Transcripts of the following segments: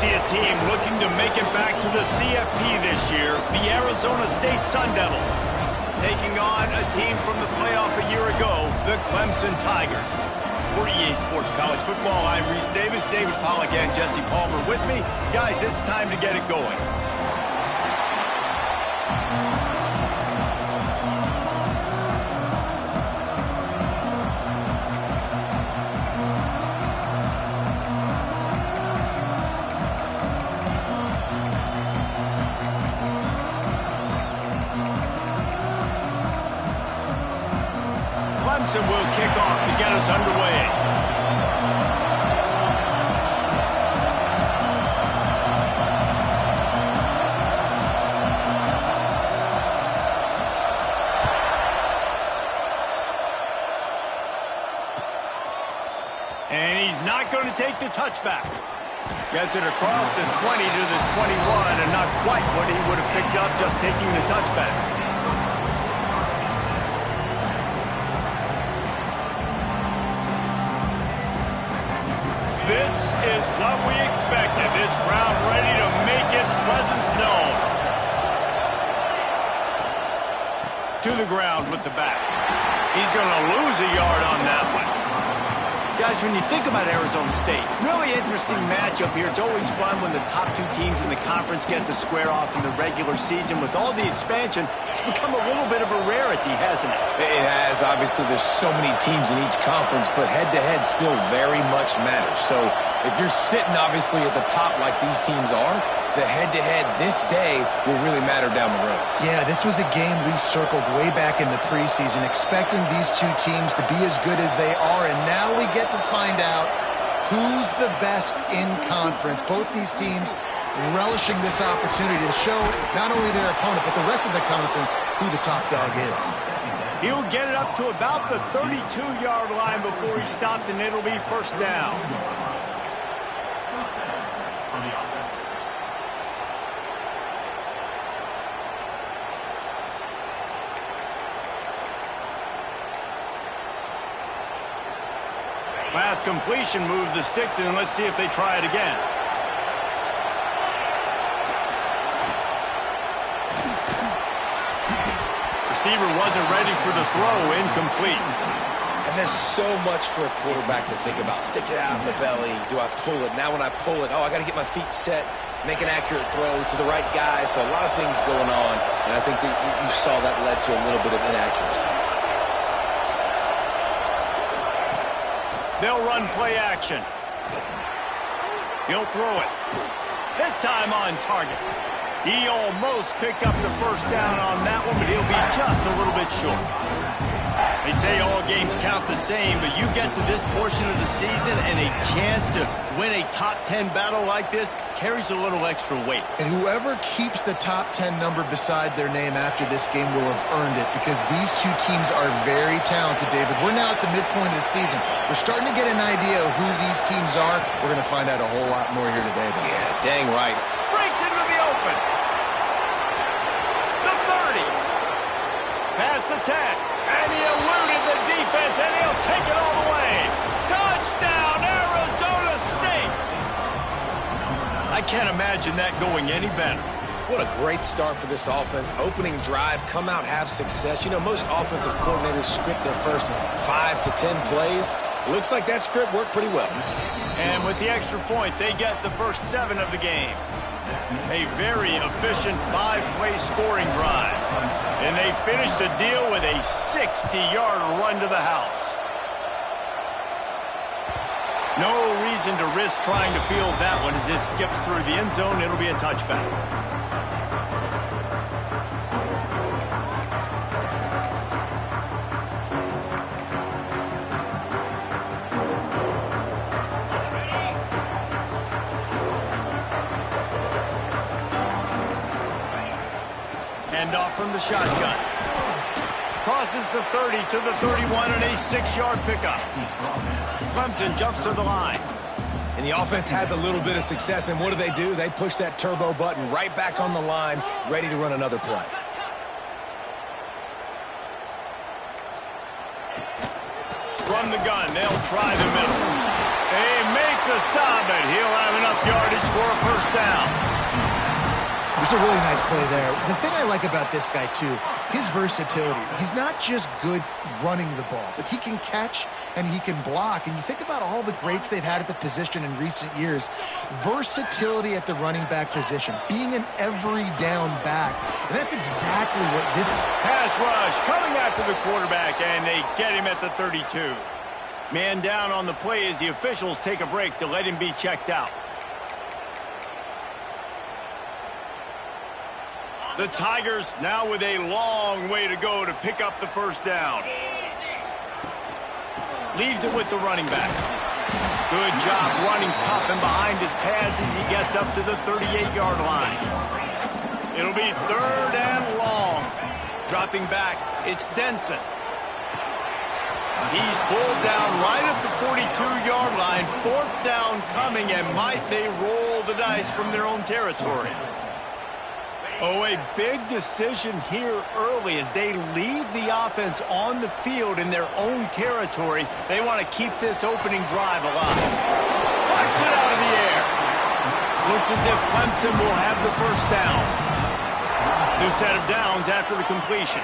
see a team looking to make it back to the CFP this year, the Arizona State Sun Devils, taking on a team from the playoff a year ago, the Clemson Tigers. For EA Sports College Football, I'm Reese Davis, David Pollack, and Jesse Palmer with me. Guys, it's time to get it going. Clemson will kick off to get us underway. And he's not going to take the touchback. Gets it across the 20 to the 21, and not quite what he would have picked up just taking the touchback. This is what we expected. This crowd ready to make its presence known. To the ground with the back. He's going to lose a yard on that one. Guys, when you think about Arizona State, really interesting matchup here. It's always fun when the top two teams in the conference get to square off in the regular season. With all the expansion, it's become a little bit of a rarity, hasn't it? It has. Obviously, there's so many teams in each conference, but head-to-head still very much matters. So if you're sitting, obviously, at the top like these teams are, the head-to-head this day will really matter down the road. Yeah, this was a game we circled way back in the preseason, expecting these two teams to be as good as they are, and now we get to find out who's the best in conference. Both these teams relishing this opportunity to show not only their opponent, but the rest of the conference who the top dog is. He'll get it up to about the 32-yard line before he stopped, and it'll be first down. Last completion moved the sticks in. Let's see if they try it again. Receiver wasn't ready for the throw. Incomplete. And there's so much for a quarterback to think about. Stick it out in the belly. Do I pull it? Now when I pull it, I got to get my feet set, make an accurate throw to the right guy. So a lot of things going on. And I think that you saw that led to a little bit of inaccuracy. They'll run play action. He'll throw it. This time on target. He almost picked up the first down on that one, but he'll be just a little bit short. They say all games count the same, but you get to this portion of the season and a chance to win a top 10 battle like this carries a little extra weight. And whoever keeps the top 10 number beside their name after this game will have earned it, because these two teams are very talented, David. We're now at the midpoint of the season. We're starting to get an idea of who these teams are. We're going to find out a whole lot more here today, though. Yeah, dang right. Breaks into the open. The 30. Past the 10. And he eluded the defense, and he'll take it all the way. Touchdown, Arizona State! I can't imagine that going any better. What a great start for this offense. Opening drive, come out, have success. You know, most offensive coordinators script their first 5 to 10 plays. Looks like that script worked pretty well. And with the extra point, they get the first 7 of the game. A very efficient 5-play scoring drive. And they finish the deal with a 60-yard run to the house. No reason to risk trying to field that one as it skips through the end zone. It'll be a touchback. Handoff from the shotgun. Crosses the 30 to the 31 and a 6-yard pickup. Clemson jumps to the line. And the offense has a little bit of success, and what do? They push that turbo button right back on the line, ready to run another play. From the gun, they'll try the middle. They make the stop, and he'll have enough yardage for a first It was a really nice play there. The thing I like about this guy, too, his versatility. He's not just good running the ball, but he can catch and he can block. And you think about all the greats they've had at the position in recent years. Versatility at the running back position, being an every down back. And that's exactly what this pass rush coming after the quarterback, and they get him at the 32. Man down on the play as the officials take a break to let him be checked out. The Tigers now with a long way to go to pick up the first down. Leaves it with the running back. Good job running tough and behind his pads as he gets up to the 38-yard line. It'll be 3rd and long. Dropping back, it's Denson. He's pulled down right at the 42-yard line. 4th down coming, and might they roll the dice from their own territory. Oh, a big decision here early as they leave the offense on the field in their own territory. They want to keep this opening drive alive. Flies it out of the air. Looks as if Clemson will have the first down. New set of downs after the completion.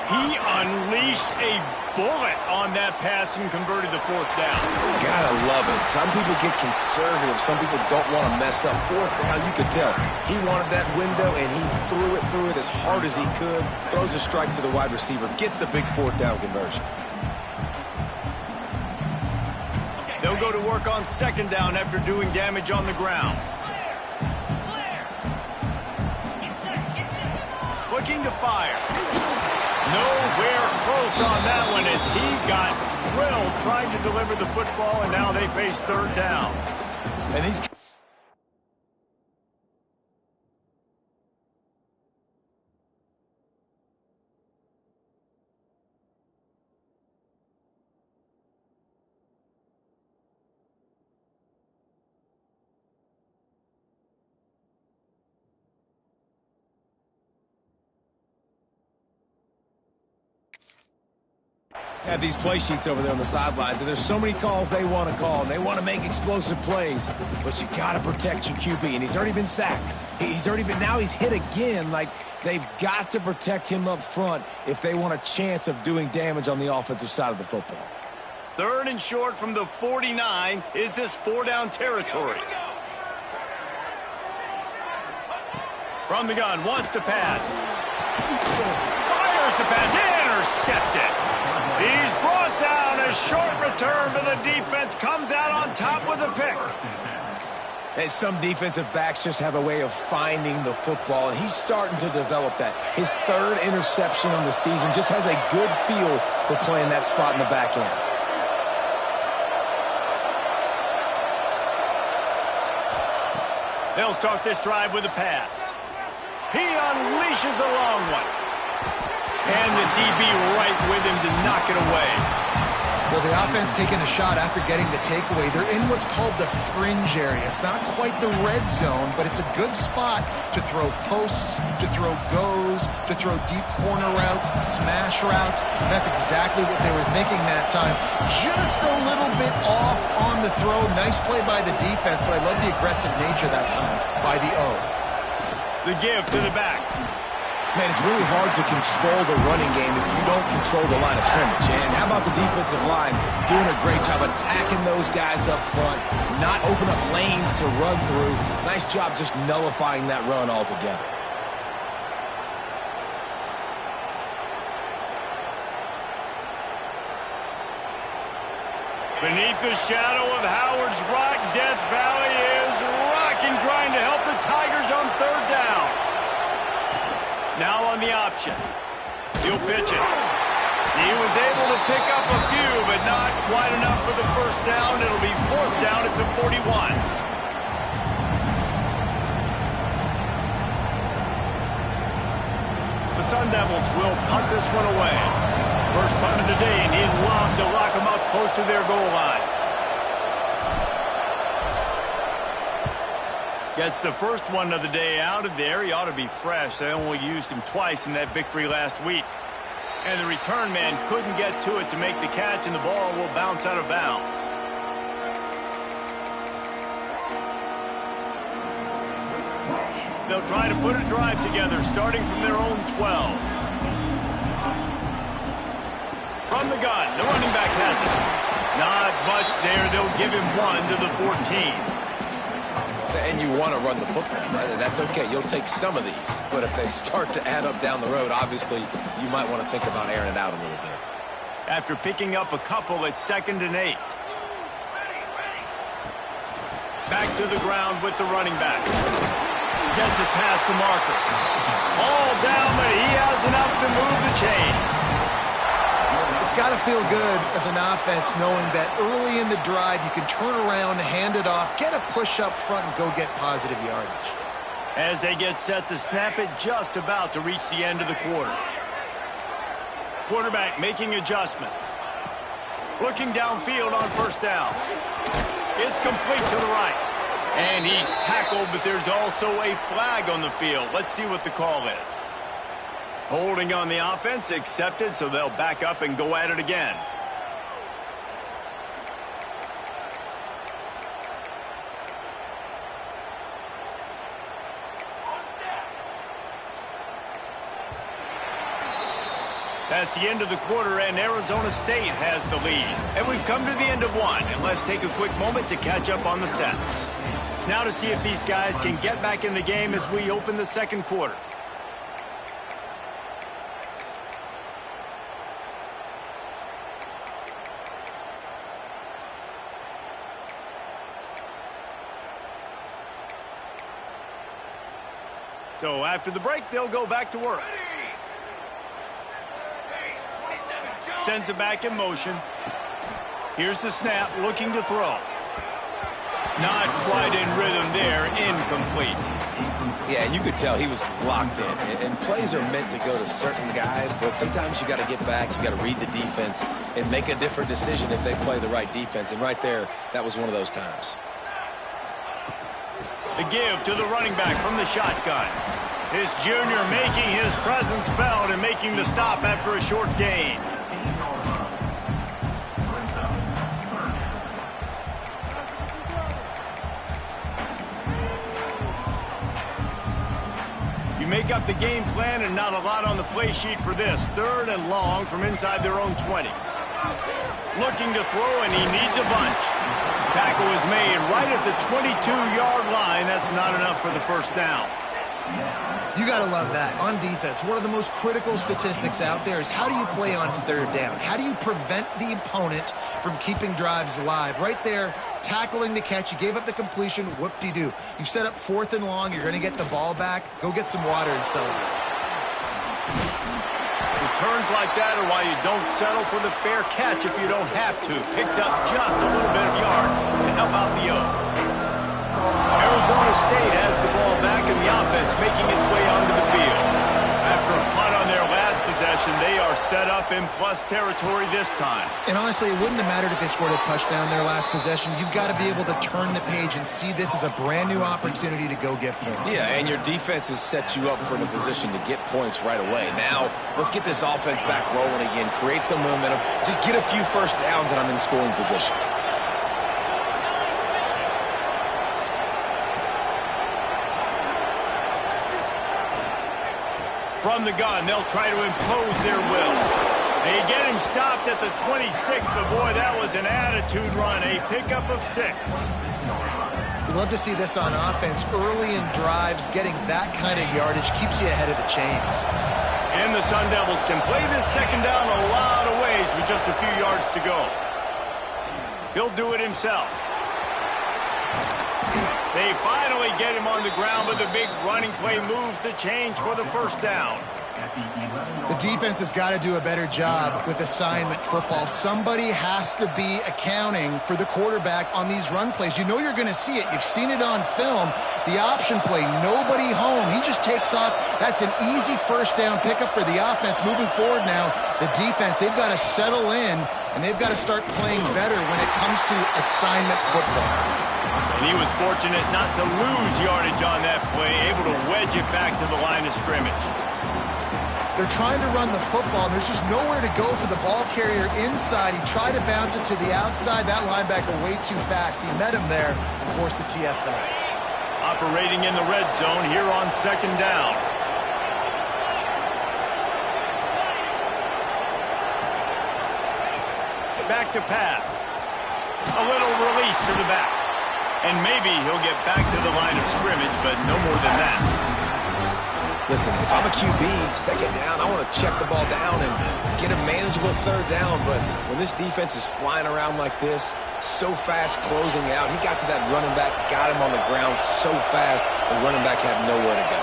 He unleashed a bullet on that pass and converted the 4th down. Gotta love it. Some people get conservative. Some people don't want to mess up. 4th down, you could tell. He wanted that window, and he threw it as hard as he could. Throws a strike to the wide receiver. Gets the big 4th down conversion. They'll go to work on 2nd down after doing damage on the ground. Looking to fire. Nowhere close on that one as he got drilled trying to deliver the football, and now they face 3rd down. And he's... have these play sheets over there on the sidelines, and there's so many calls they want to call, and they want to make explosive plays, but you got to protect your QB, and he's already been sacked. Now he's hit again. Like, they've got to protect him up front if they want a chance of doing damage on the offensive side of the football. 3rd and short from the 49. Is this 4-down territory? From the gun, wants to pass. Fires the pass, intercepted. He's brought down. A short return, but the defense comes out on top with a pick. And some defensive backs just have a way of finding the football, and he's starting to develop that. His 3rd interception on the season, just has a good feel for playing that spot in the back end. They'll start this drive with a pass. He unleashes a long one. And the DB right with him to knock it away. Well, the offense taking a shot after getting the takeaway. They're in what's called the fringe area. It's not quite the red zone, but it's a good spot to throw posts, to throw goes, to throw deep corner routes, smash routes. And that's exactly what they were thinking that time. Just a little bit off on the throw. Nice play by the defense, but I love the aggressive nature that time by the O. The give to the back. Man, it's really hard to control the running game if you don't control the line of scrimmage. And how about the defensive line doing a great job attacking those guys up front, not open up lanes to run through. Nice job just nullifying that run altogether. Beneath the shadow of Howard's Rock, Death Valley is rocking, trying to help the Tigers on 3rd down. Now on the option. He'll pitch it. He was able to pick up a few, but not quite enough for the first down. It'll be 4th down at the 41. The Sun Devils will punt this one away. First punt of the day, and he'd love to lock them up close to their goal line. Gets the first one of the day out of there. He ought to be fresh. They only used him twice in that victory last week. And the return man couldn't get to it to make the catch, and the ball will bounce out of bounds. They'll try to put a drive together, starting from their own 12. From the gun, the running back has it. Not much there. They'll give him 1 to the 14. And you want to run the football, right? That's okay. You'll take some of these. But if they start to add up down the road, obviously, you might want to think about airing it out a little bit. After picking up a couple, it's 2nd and 8. Back to the ground with the running back. Gets it past the marker. All down, but he has enough to move the chains. It's got to feel good as an offense knowing that early in the drive you can turn around, hand it off, get a push up front, and go get positive yardage. As they get set to snap it, just about to reach the end of the quarter. Quarterback making adjustments. Looking downfield on 1st down. It's complete to the right. And he's tackled, but there's also a flag on the field. Let's see what the call is. Holding on the offense, accepted, so they'll back up and go at it again. That's the end of the quarter, and Arizona State has the lead. And we've come to the end of one, and let's take a quick moment to catch up on the stats. Now to see if these guys can get back in the game as we open the 2nd quarter. So after the break, they'll go back to work. Sends it back in motion. Here's the snap, looking to throw. Not quite in rhythm there, incomplete. Yeah, and you could tell he was locked in. And plays are meant to go to certain guys, but sometimes you got to get back, you got to read the defense, and make a different decision if they play the right defense. And right there, that was one of those times. The give to the running back from the shotgun. This junior making his presence felt and making the stop after a short gain. Make up the game plan and not a lot on the play sheet for this. 3rd and long from inside their own 20. Looking to throw, and he needs a bunch. Tackle is made right at the 22-yard line. That's not enough for the 1st down. You got to love that. On defense, one of the most critical statistics out there is how do you play on 3rd down? How do you prevent the opponent from keeping drives alive? Right there, tackling the catch. You gave up the completion. Whoop-de-doo. You set up 4th and long. You're going to get the ball back. Go get some water and celebrate. Returns like that are why you don't settle for the fair catch if you don't have to. Picks up just a little bit of yards to help out the O. Arizona State has the ball back in the offense, making its way onto the field. After a punt on their last possession, they are set up in plus territory this time. And honestly, it wouldn't have mattered if they scored a touchdown their last possession. You've got to be able to turn the page and see this as a brand new opportunity to go get points. Yeah, and your defense has set you up for the position to get points right away. Now, let's get this offense back rolling again, create some momentum, just get a few 1st downs, and I'm in scoring position. From the gun, they'll try to impose their will. They get him stopped at the 26, but boy, that was an attitude run, a pickup of 6. We love to see this on offense. Early in drives, getting that kind of yardage keeps you ahead of the chains. And the Sun Devils can play this 2nd down a lot of ways with just a few yards to go. He'll do it himself. They finally get him on the ground, but the big running play moves the change for the 1st down. The defense has got to do a better job with assignment football. Somebody has to be accounting for the quarterback on these run plays. You know you're going to see it. You've seen it on film. The option play, nobody home. He just takes off. That's an easy 1st down pickup for the offense. Moving forward now, the defense, they've got to settle in, and they've got to start playing better when it comes to assignment football. And he was fortunate not to lose yardage on that play, able to wedge it back to the line of scrimmage. They're trying to run the football, and there's just nowhere to go for the ball carrier inside. He tried to bounce it to the outside. That linebacker way too fast. He met him there and forced the TFL. Operating in the red zone here on second down. Back to pass. A little release to the back. And maybe he'll get back to the line of scrimmage, but no more than that. Listen, if I'm a QB, second down, I want to check the ball down and get a manageable third down. But when this defense is flying around like this, so fast closing out, he got to that running back, got him on the ground so fast, the running back had nowhere to go.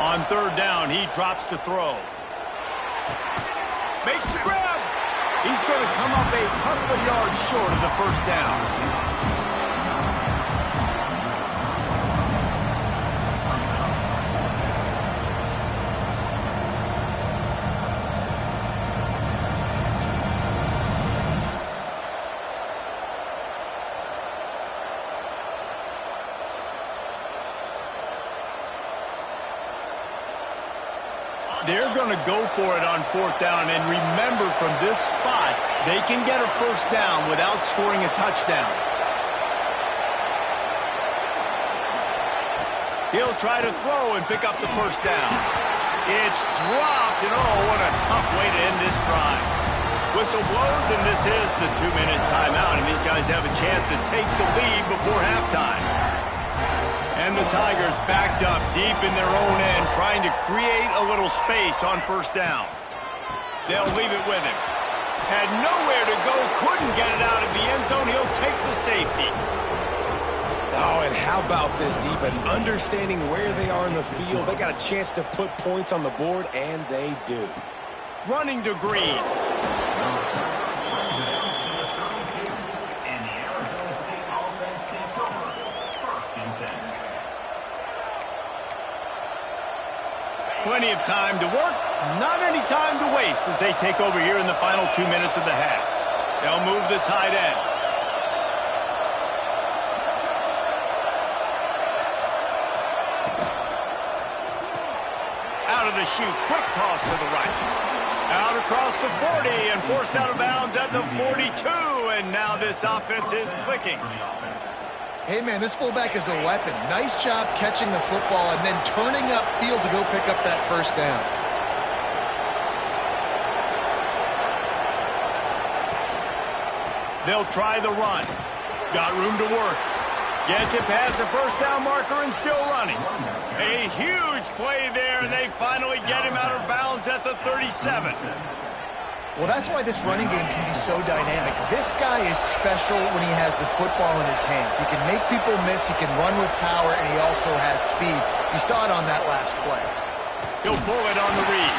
On third down, he drops to throw. Makes the grab. He's going to come up a couple of yards short of the first down. They're going to go for it on fourth down, and remember, from this spot, they can get a first down without scoring a touchdown. He'll try to throw and pick up the first down. It's dropped, and oh, what a tough way to end this drive. Whistle blows, and this is the 2-minute timeout, and these guys have a chance to take the lead before halftime. And the Tigers backed up deep in their own end, trying to create a little space on first down. They'll leave it with him. Had nowhere to go, couldn't get it out of the end zone. He'll take the safety. Oh, and how about this defense? Understanding where they are in the field. They got a chance to put points on the board, and they do. Running to Green. Plenty of time to work, not any time to waste as they take over here in the final 2 minutes of the half. They'll move the tight end. Out of the chute, quick toss to the right. Out across the 40 and forced out of bounds at the 42, and now this offense is clicking. Hey, man, this fullback is a weapon. Nice job catching the football and then turning upfield to go pick up that first down. They'll try the run. Got room to work. Gets it past the first down marker and still running. A huge play there, and they finally get him out of bounds at the 37. Well, that's why this running game can be so dynamic. This guy is special when he has the football in his hands. He can make people miss, he can run with power, and he also has speed. You saw it on that last play. He'll pull it on the read.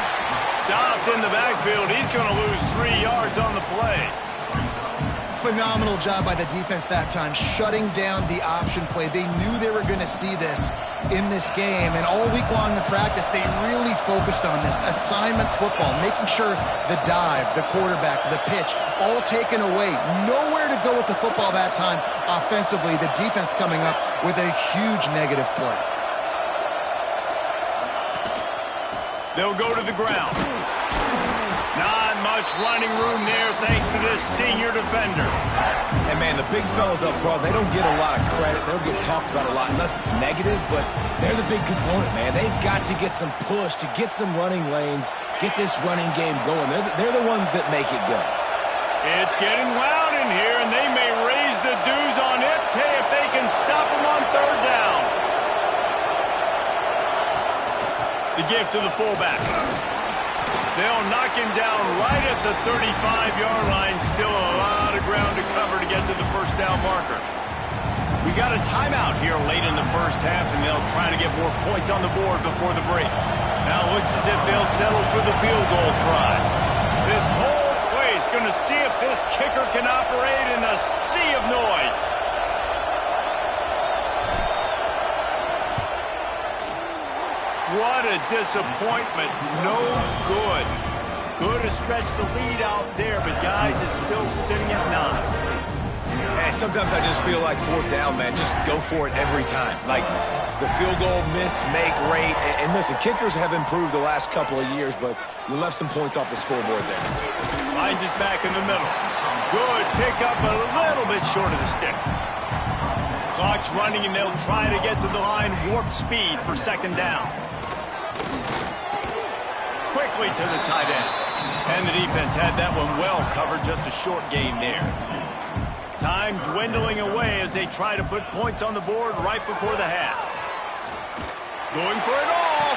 Stopped in the backfield. He's going to lose 3 yards on the play. Phenomenal job by the defense that time, shutting down the option play. They knew they were going to see this in this game, and all week long in practice, they really focused on this assignment football, making sure the dive, the quarterback, the pitch, all taken away. Nowhere to go with the football that time offensively. The defense coming up with a huge negative play. They'll go to the ground. Not much running room there thanks to this senior defender. And, man, the big fellas up front, they don't get a lot of credit. They don't get talked about a lot unless it's negative, but they're the big component, man. They've got to get some push, to get some running lanes, get this running game going. They're the ones that make it go. It's getting loud in here, and they may raise the dues on Ipte if they can stop him on third down. The give to the fullback. They'll knock him down right at the 35-yard line. Still a lot of ground to cover to get to the first down marker. We got a timeout here late in the first half, and they'll try to get more points on the board before the break. Now it looks as if they'll settle for the field goal try. This whole place going to see if this kicker can operate in a sea of noise. What a disappointment. No good. Could have stretched the lead out there, but guys, it's still sitting at 9. And sometimes I just feel like fourth down, man. Just go for it every time. Like the field goal miss, make rate. And listen, kickers have improved the last couple of years, but you left some points off the scoreboard there. Hines is back in the middle. Good pickup, but a little bit short of the sticks. Clock's running, and they'll try to get to the line warp speed for second down. Quickly to the tight end. And the defense had that one well covered, just a short gain there. Time dwindling away as they try to put points on the board right before the half. Going for it all.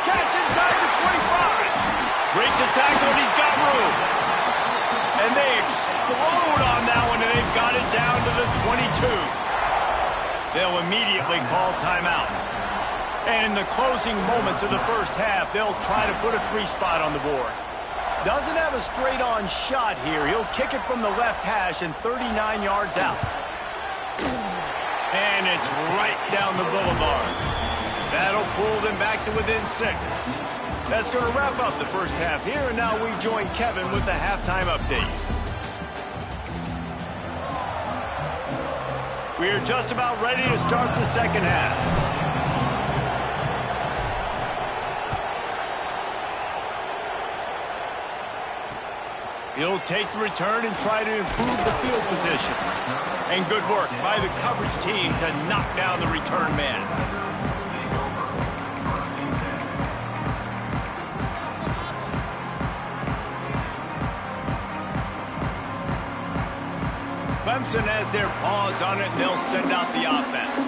Catch inside the 25. Breaks a tackle, and he's got room. And they explode on that one, and they've got it down to the 22. They'll immediately call timeout. And in the closing moments of the first half, they'll try to put a 3-spot on the board. Doesn't have a straight-on shot here. He'll kick it from the left hash and 39 yards out. And it's right down the boulevard. That'll pull them back to within 6. That's going to wrap up the first half here, and now we join Kevin with the halftime update. We are just about ready to start the second half. He'll take the return and try to improve the field position. And good work by the coverage team to knock down the return man. Clemson has their paws on it, and they'll send out the offense.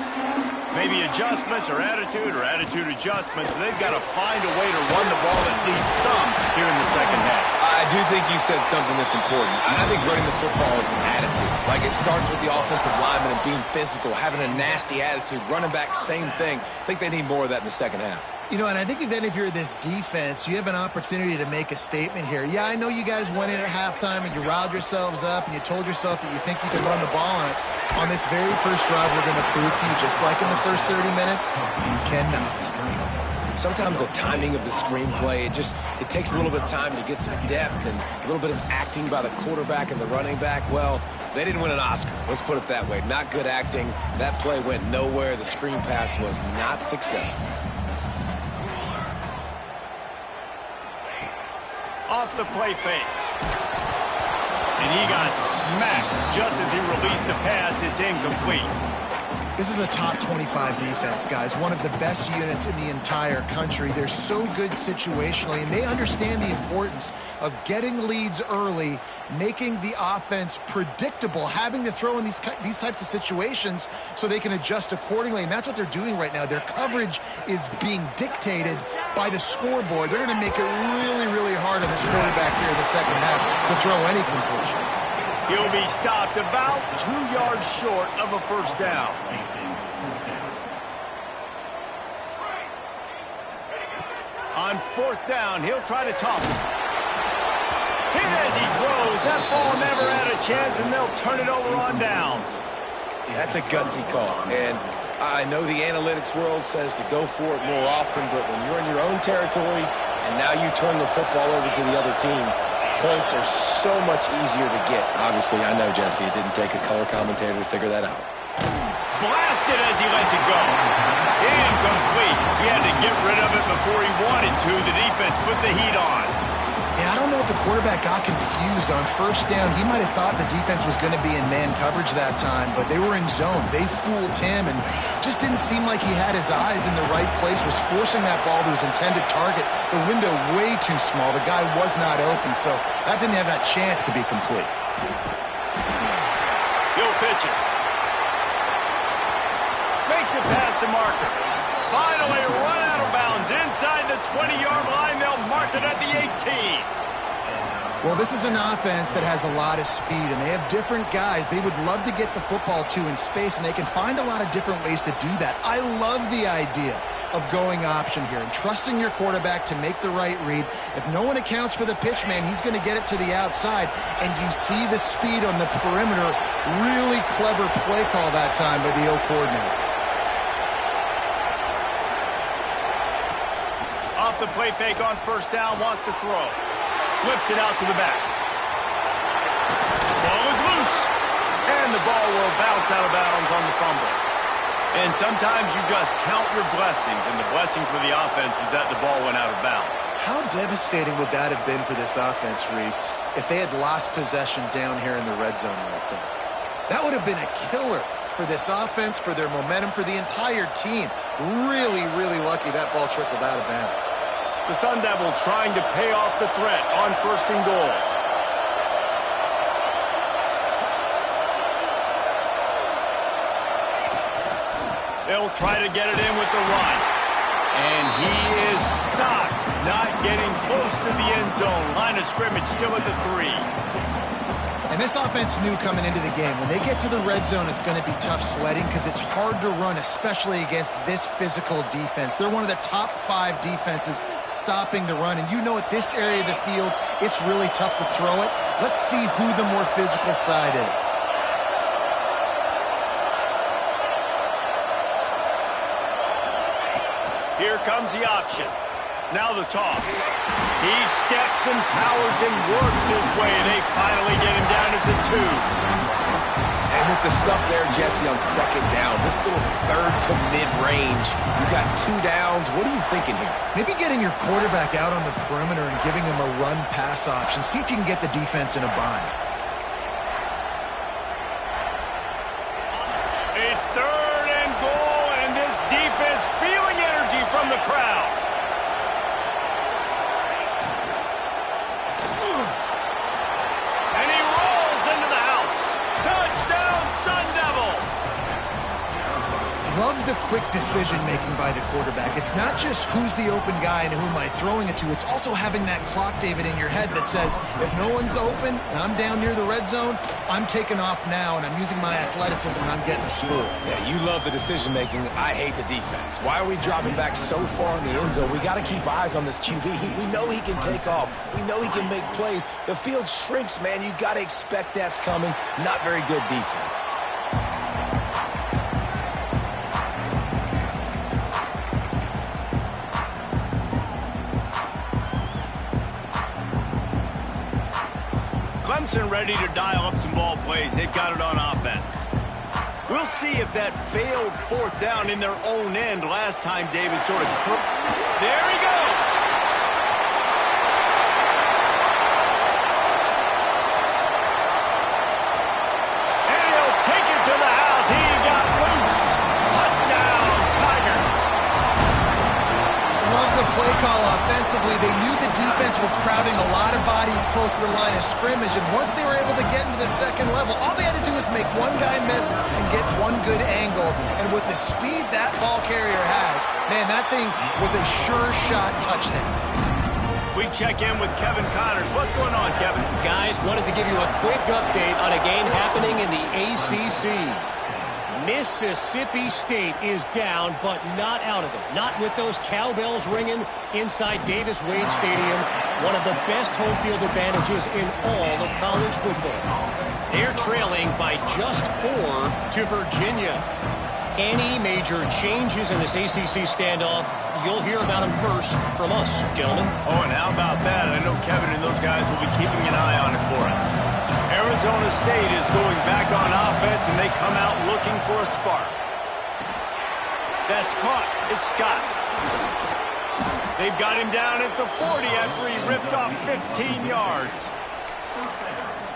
Maybe adjustments or attitude adjustments, but they've got to find a way to run the ball at least some here in the second half. I do think you said something that's important. I think running the football is an attitude. Like, it starts with the offensive lineman and being physical, having a nasty attitude. Running back, same thing. I think they need more of that in the second half. You know, and I think if you're this defense, you have an opportunity to make a statement here. Yeah, I know you guys went in at halftime and you riled yourselves up and you told yourself that you think you can run the ball on us. On this very first drive, we're going to prove to you, just like in the first 30 minutes, you cannot. Sometimes the timing of the screenplay, it takes a little bit of time to get some depth and a little bit of acting by the quarterback and the running back. Well, they didn't win an Oscar. Let's put it that way. Not good acting. That play went nowhere. The screen pass was not successful. Off the play fake. And he got smacked just as he released the pass. It's incomplete. This is a top 25 defense, guys. One of the best units in the entire country. They're so good situationally, and they understand the importance of getting leads early, making the offense predictable, having to throw in these types of situations so they can adjust accordingly, and that's what they're doing right now. Their coverage is being dictated by the scoreboard. They're going to make it really, really hard on this quarterback here in the second half to throw any completions. He'll be stopped about 2 yards short of a first down. On fourth down, he'll try to toss it. Hit as he throws. That ball never had a chance, and they'll turn it over on downs. That's a gutsy call. And I know the analytics world says to go for it more often, but when you're in your own territory and now you turn the football over to the other team, points are so much easier to get. Obviously, I know, Jesse, it didn't take a color commentator to figure that out. Blasted as he lets it go. Incomplete. He had to get rid of it before he wanted to. The defense put the heat on. Yeah, I don't know if the quarterback got confused on first down. He might have thought the defense was going to be in man coverage that time, but they were in zone. They fooled him and just didn't seem like he had his eyes in the right place, was forcing that ball to his intended target. The window way too small. The guy was not open, so that didn't have that chance to be complete. He'll pitch it. Makes it past the marker. Finally run out of bounds inside the 20-yard line. They'll mark it at the 18. Well, this is an offense that has a lot of speed, and they have different guys they would love to get the football to in space, and they can find a lot of different ways to do that. I love the idea of going option here and trusting your quarterback to make the right read. If no one accounts for the pitch man, he's going to get it to the outside, and you see the speed on the perimeter. Really clever play call that time by the O coordinator. Off the play fake on first down, wants to throw. Flips it out to the back. Ball is loose. And the ball will bounce out of bounds on the fumble. And sometimes you just count your blessings, and the blessing for the offense was that the ball went out of bounds. How devastating would that have been for this offense, Reese, if they had lost possession down here in the red zone right there? That would have been a killer for this offense, for their momentum, for the entire team. Really, really lucky that ball trickled out of bounds. The Sun Devils trying to pay off the threat on 1st and goal. They'll try to get it in with the run. And he is stopped, not getting close to the end zone. Line of scrimmage still at the 3. And this offense knew coming into the game, when they get to the red zone, it's going to be tough sledding because it's hard to run, especially against this physical defense. They're one of the top 5 defenses stopping the run. And you know at this area of the field, it's really tough to throw it. Let's see who the more physical side is. Here comes the option. Now the toss. He steps and powers and works his way. They finally get him down at the 2. And with the stuff there, Jesse, on 2nd down, this little 3rd to mid-range, you got 2 downs. What are you thinking here? Maybe getting your quarterback out on the perimeter and giving him a run-pass option. See if you can get the defense in a bind. A 3rd and goal, and this defense feeling energy from the crowd. Love the quick decision-making by the quarterback. It's not just who's the open guy and who am I throwing it to. It's also having that clock, David, in your head that says, if no one's open and I'm down near the red zone, I'm taking off now and I'm using my athleticism and I'm getting a score. Yeah, you love the decision-making. I hate the defense. Why are we dropping back so far in the end zone? We got to keep eyes on this QB. We know he can take off. We know he can make plays. The field shrinks, man. You got to expect that's coming. Not very good defense. Clemson ready to dial up some ball plays. They've got it on offense. We'll see if that failed 4th down in their own end last time David sort of... There he goes! And he'll take it to the house. He got loose. Touchdown, Tigers. Love the play call offensively. They knew the defense were crowding a lot of bodies close to the line of scrimmage, and once they were able to get into the 2nd level, all they had to do was make one guy miss and get one good angle. And with the speed that ball carrier has, man, that thing was a sure shot touchdown. We check in with Kevin Connors. What's going on, Kevin? Guys, wanted to give you a quick update on a game happening in the ACC. Mississippi State is down, but not out of it. Not with those cowbells ringing inside Davis-Wade Stadium, one of the best home field advantages in all of college football. They're trailing by just 4 to Virginia. Any major changes in this ACC standoff, you'll hear about them first from us, gentlemen. Oh, and how about that? I know Kevin and those guys will be keeping an eye on it for us. Arizona State is going back on offense, and they come out looking for a spark. That's caught. It's Scott. They've got him down at the 40 after he ripped off 15 yards.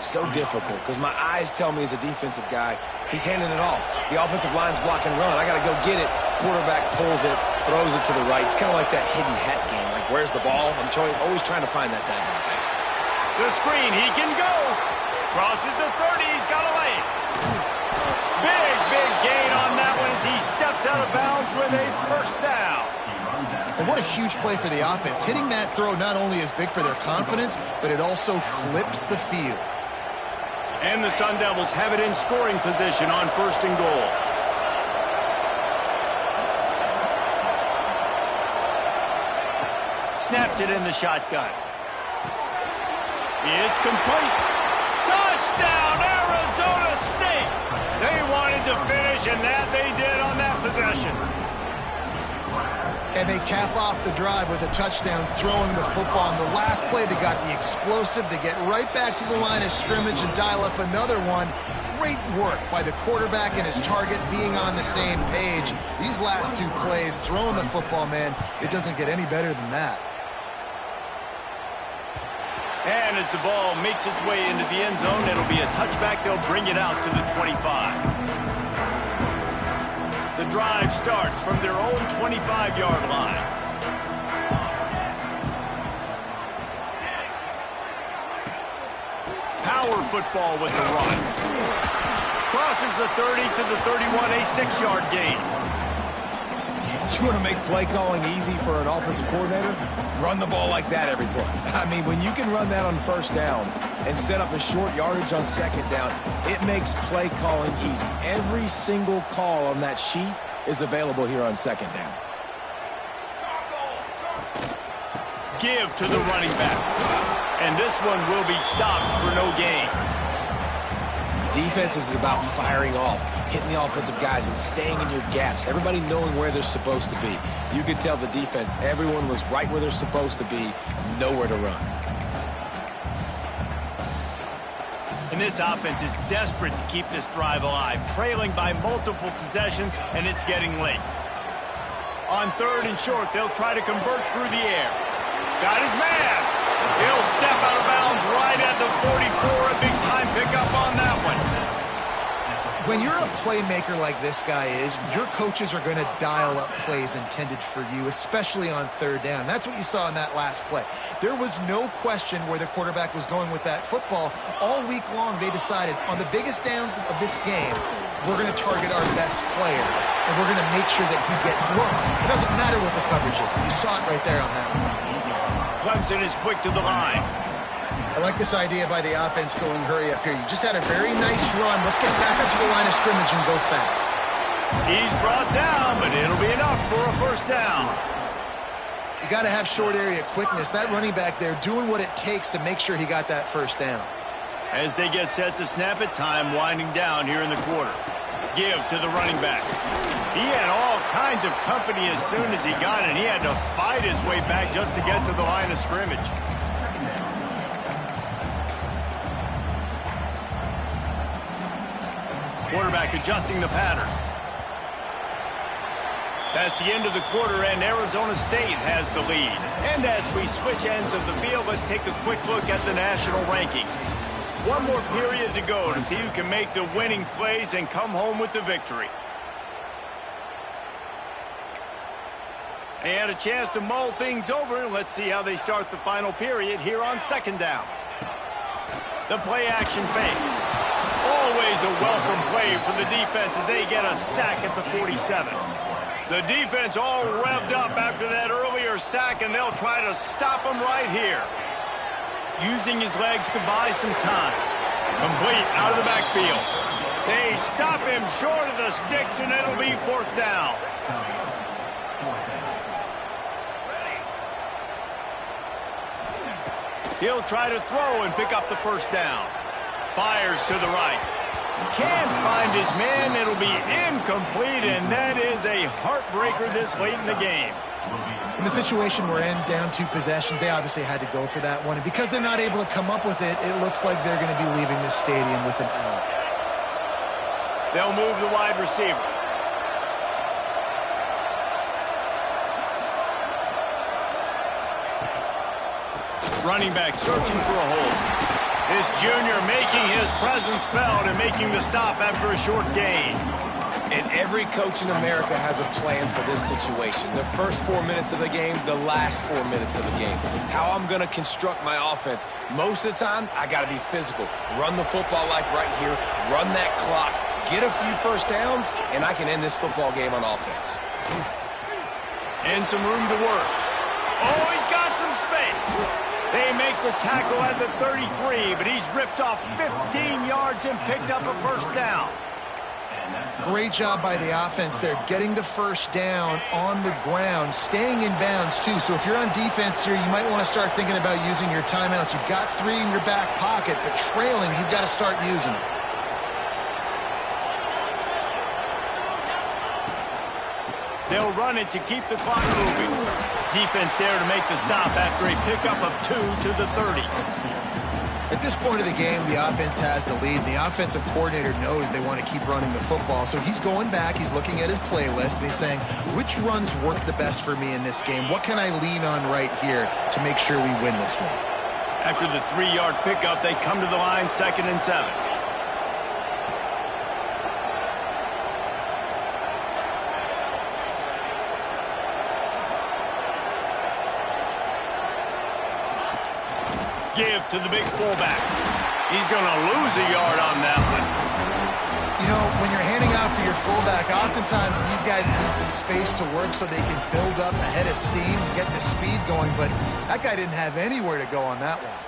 So difficult because my eyes tell me as a defensive guy, he's handing it off. The offensive line's block and run. I got to go get it. Quarterback pulls it, throws it to the right. It's kind of like that hidden hat game. Like, where's the ball? I'm always trying to find that daggone thing. The screen, he can go. Crosses the 30, he's got a lane. Big gain on that one as he steps out of bounds with a 1st down. And what a huge play for the offense. Hitting that throw not only is big for their confidence, but it also flips the field. And the Sun Devils have it in scoring position on 1st and goal. Snapped it in the shotgun. It's complete. Touchdown, Arizona State! They wanted to finish, and that they did on that possession. And they cap off the drive with a touchdown, throwing the football. On the last play, they got the explosive to get right back to the line of scrimmage and dial up another one. Great work by the quarterback and his target being on the same page. These last 2 plays, throwing the football, man, it doesn't get any better than that. And as the ball makes its way into the end zone, it'll be a touchback. They'll bring it out to the 25. The drive starts from their own 25-yard line. Power football with the run. Crosses the 30 to the 31, a 6-yard gain. You want to make play calling easy for an offensive coordinator? Run the ball like that every play. I mean, when you can run that on first down and set up a short yardage on second down, it makes play calling easy. Every single call on that sheet is available here on second down. Give to the running back. And this one will be stopped for no gain. Defense is about firing off, hitting the offensive guys and staying in your gaps. Everybody knowing where they're supposed to be. You could tell the defense, everyone was right where they're supposed to be, nowhere to run. And this offense is desperate to keep this drive alive, trailing by multiple possessions, and it's getting late. On 3rd and short, they'll try to convert through the air. Got his man. He'll step out of bounds right at the 44. A big-time pickup on that one. When you're a playmaker like this guy is, your coaches are going to dial up plays intended for you, especially on 3rd down. That's what you saw in that last play. There was no question where the quarterback was going with that football. All week long, they decided on the biggest downs of this game, we're going to target our best player, and we're going to make sure that he gets looks. It doesn't matter what the coverage is. You saw it right there on that one. Clemson is quick to the line. I like this idea by the offense going hurry up here. You just had a very nice run. Let's get back up to the line of scrimmage and go fast. He's brought down, but it'll be enough for a first down. You got to have short area quickness. That running back there doing what it takes to make sure he got that first down. As they get set to snap it, time winding down here in the quarter. Give to the running back. He had all kinds of company as soon as he got it. He had to fight his way back just to get to the line of scrimmage. Quarterback adjusting the pattern. That's the end of the quarter, and Arizona State has the lead. And as we switch ends of the field, let's take a quick look at the national rankings. One more period to go to see who can make the winning plays and come home with the victory. They had a chance to mull things over. Let's see how they start the final period here on 2nd down. The play action fake. Always a welcome play for the defense as they get a sack at the 47. The defense all revved up after that earlier sack, and they'll try to stop him right here. Using his legs to buy some time. Complete out of the backfield. They stop him short of the sticks, and it'll be 4th down. He'll try to throw and pick up the first down. Fires to the right. Can't find his man. It'll be incomplete, and that is a heartbreaker this late in the game. In the situation we're in, down 2 possessions, they obviously had to go for that one. And because they're not able to come up with it, it looks like they're going to be leaving this stadium with an L. They'll move the wide receiver. Running back searching for a hole. This junior making his presence felt and making the stop after a short gain. And every coach in America has a plan for this situation. The first 4 minutes of the game, the last 4 minutes of the game. How I'm going to construct my offense. Most of the time, I got to be physical. Run the football like right here. Run that clock. Get a few first downs, and I can end this football game on offense. And some room to work. Oh, he's got some space. They make the tackle at the 33, but he's ripped off 15 yards and picked up a first down. Great job by the offense there, getting the first down on the ground, staying in bounds too. So if you're on defense here, you might want to start thinking about using your timeouts. You've got 3 in your back pocket, but trailing, you've got to start using them. They'll run it to keep the clock moving. Defense there to make the stop after a pickup of 2 to the 30. At this point of the game, the offense has the lead. The offensive coordinator knows they want to keep running the football. So he's going back, he's looking at his playlist, and he's saying, which runs work the best for me in this game? What can I lean on right here to make sure we win this one? After the 3-yard pickup, they come to the line 2nd and 7. give to the big fullback. He's going to lose a yard on that one. You know, when you're handing off to your fullback, oftentimes these guys need some space to work so they can build up a head of steam and get the speed going, but that guy didn't have anywhere to go on that one.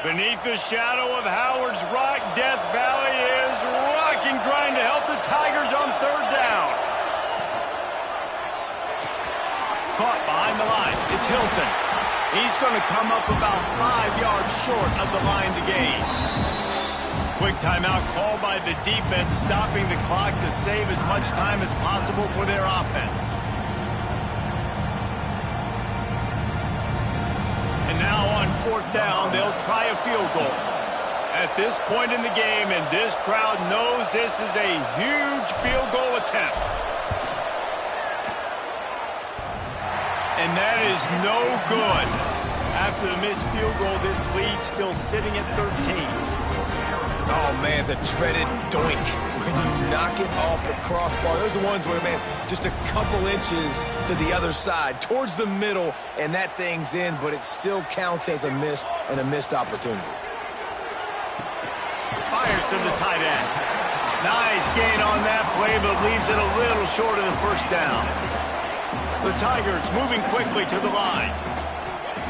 Beneath the shadow of Howard's Rock, Death Valley is rocking, trying to help the Tigers on third down. Caught behind the line. It's Hilton. He's going to come up about 5 yards short of the line to gain. Quick timeout called by the defense, stopping the clock to save as much time as possible for their offense. And now on fourth down, they'll try a field goal. At this point in the game, and this crowd knows this is a huge field goal attempt. And that is no good. After the missed field goal, this lead still sitting at 13. Oh, man, the dreaded doink. When you knock it off the crossbar, those are the ones where, man, just a couple inches to the other side, towards the middle, and that thing's in, but it still counts as a missed opportunity. Fires to the tight end. Nice gain on that play, but leaves it a little short of the first down. The Tigers moving quickly to the line.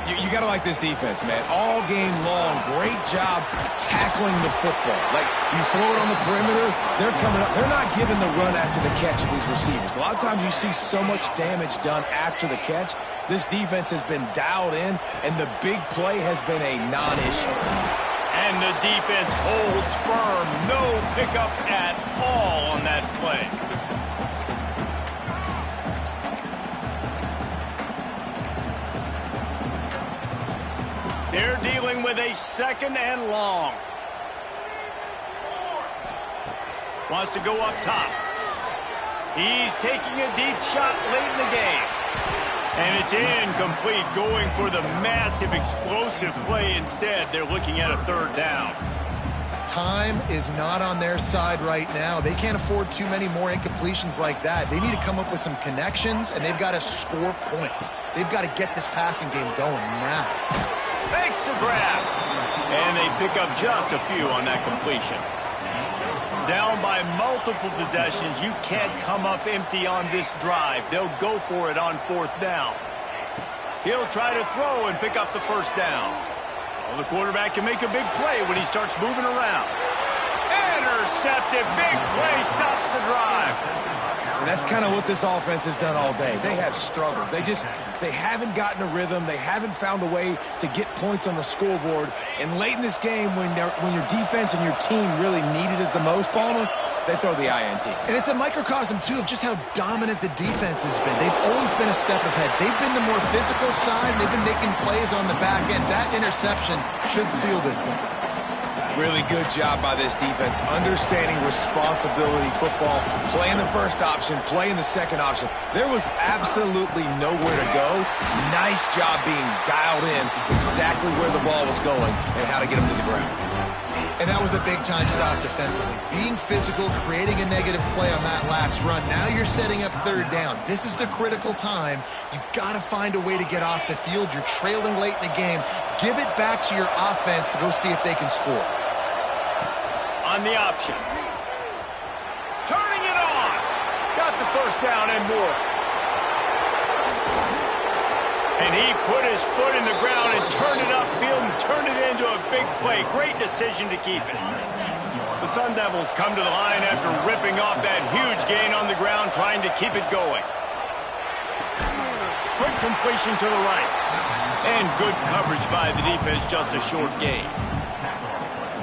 You got to like this defense, man. All game long, great job tackling the football. Like, you throw it on the perimeter, they're coming up. They're not giving the run after the catch of these receivers. A lot of times you see so much damage done after the catch. This defense has been dialed in, and the big play has been a non-issue. And the defense holds firm. No pickup at all on that play. They're dealing with a second and long. Wants to go up top. He's taking a deep shot late in the game. And it's incomplete, going for the massive explosive play instead. They're looking at a third down. Time is not on their side right now. They can't afford too many more incompletions like that. They need to come up with some connections, and they've got to score points. They've got to get this passing game going now. Thanks to grab. And they pick up just a few on that completion. Down by multiple possessions, you can't come up empty on this drive. They'll go for it on fourth down. He'll try to throw and pick up the first down. Well, the quarterback can make a big play when he starts moving around. Intercepted. Big play stops the drive. And that's kind of what this offense has done all day. They have struggled. They haven't gotten a rhythm. They haven't found a way to get points on the scoreboard. And late in this game, when your defense and your team really needed it the most, Palmer, they throw the INT. And it's a microcosm, too, of just how dominant the defense has been. They've always been a step ahead. They've been the more physical side. They've been making plays on the back end. That interception should seal this thing. Really good job by this defense, understanding responsibility football, playing the first option, playing the second option. There was absolutely nowhere to go. Nice job being dialed in exactly where the ball was going and how to get them to the ground. And that was a big-time stop defensively. Being physical, creating a negative play on that last run. Now you're setting up third down. This is the critical time. You've got to find a way to get off the field. You're trailing late in the game. Give it back to your offense to go see if they can score. On the option. Turning it on. Got the first down and more. And he put his foot in the ground and turned it upfield and turned it into a big play. Great decision to keep it. The Sun Devils come to the line after ripping off that huge gain on the ground, trying to keep it going. Quick completion to the right. And good coverage by the defense, just a short gain.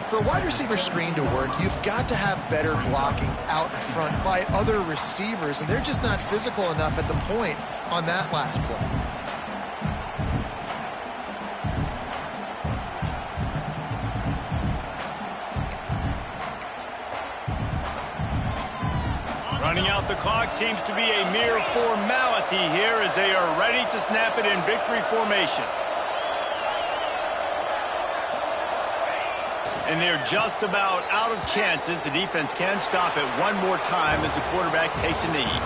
For a wide receiver screen to work, you've got to have better blocking out in front by other receivers, and they're just not physical enough at the point on that last play. Running out the clock seems to be a mere formality here as they are ready to snap it in victory formation. And they're just about out of chances. The defense can stop it one more time as the quarterback takes a knee.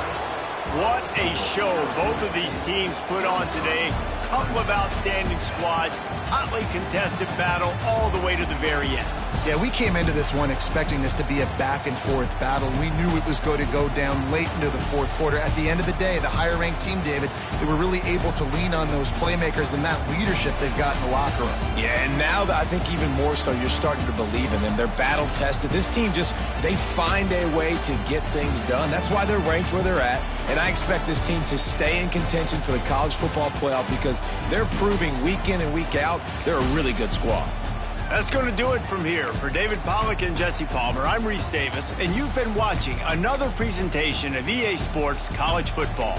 What a show both of these teams put on today. Couple of outstanding squads, hotly contested battle all the way to the very end. Yeah, we came into this one expecting this to be a back-and-forth battle. We knew it was going to go down late into the fourth quarter. At the end of the day, the higher-ranked team, David, they were really able to lean on those playmakers and that leadership they've got in the locker room. Yeah, and now I think even more so, you're starting to believe in them. They're battle-tested. This team they find a way to get things done. That's why they're ranked where they're at. And I expect this team to stay in contention for the college football playoff because they're proving week in and week out they're a really good squad. That's going to do it from here. For David Pollack and Jesse Palmer, I'm Reese Davis, and you've been watching another presentation of EA Sports College Football.